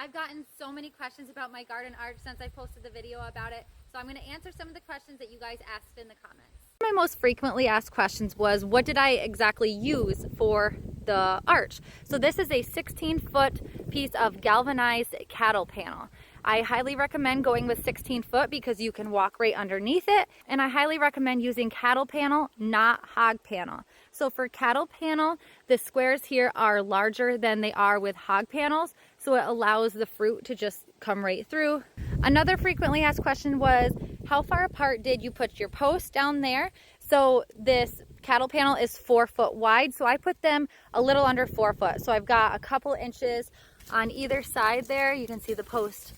I've gotten so many questions about my garden arch since I posted the video about it. So I'm going to answer some of the questions that you guys asked in the comments. My most frequently asked questions was, what did I exactly use for the arch? So this is a 16-foot piece of galvanized cattle panel. I highly recommend going with 16 foot because you can walk right underneath it. And I highly recommend using cattle panel, not hog panel. So for cattle panel, the squares here are larger than they are with hog panels. So it allows the fruit to just come right through. Another frequently asked question was, how far apart did you put your posts down there? So this cattle panel is 4 foot wide. So I put them a little under 4 foot. So I've got a couple inches on either side there. You can see the post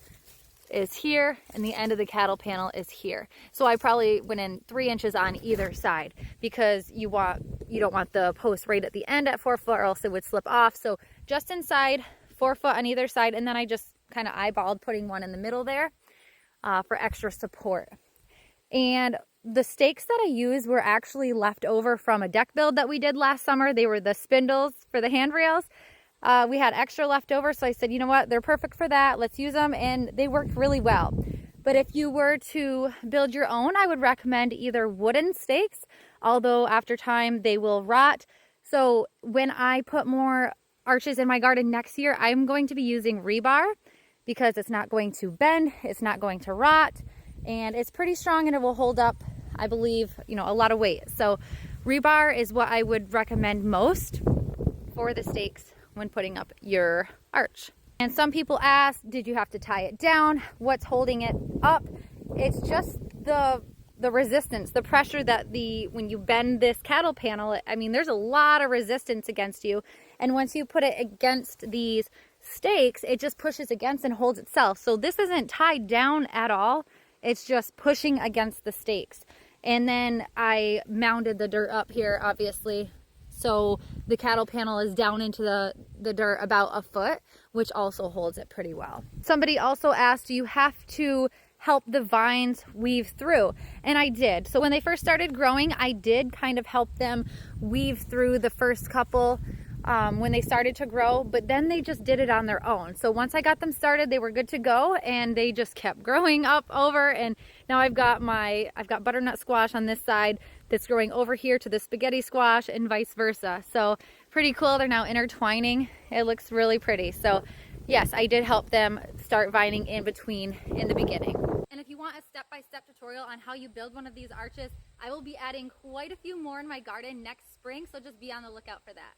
is here and the end of the cattle panel is here. So I probably went in 3 inches on either side because you don't want the post right at the end at 4 foot or else it would slip off. So just inside, 4 foot on either side, and then I just kind of eyeballed putting one in the middle there for extra support. And the stakes that I used were actually left over from a deck build that we did last summer. They were the spindles for the handrails. We had extra left over, so I said, you know what, they're perfect for that. Let's use them, and they worked really well. But if you were to build your own, I would recommend either wooden stakes, although after time they will rot. So when I put more arches in my garden next year, I'm going to be using rebar because it's not going to bend, it's not going to rot, and it's pretty strong and it will hold up, I believe, a lot of weight. So rebar is what I would recommend most for the stakes when putting up your arch. And some people ask, did you have to tie it down? What's holding it up? It's just the resistance, the pressure that when you bend this cattle panel, there's a lot of resistance against you. And once you put it against these stakes, it just pushes against and holds itself. So this isn't tied down at all. It's just pushing against the stakes. And then I mounded the dirt up here, obviously. So the cattle panel is down into the dirt about a foot, which also holds it pretty well. Somebody also asked, do you have to help the vines weave through? And I did. So when they first started growing, I did kind of help them weave through the first couple when they started to grow, but then they just did it on their own. So once I got them started, they were good to go, and they just kept growing up over. And now I've got butternut squash on this side that's growing over here to the spaghetti squash and vice versa. So pretty cool. They're now intertwining. It looks really pretty. So yes, I did help them start vining in between in the beginning. And if you want a step-by-step tutorial on how you build one of these arches, I will be adding quite a few more in my garden next spring. So just be on the lookout for that.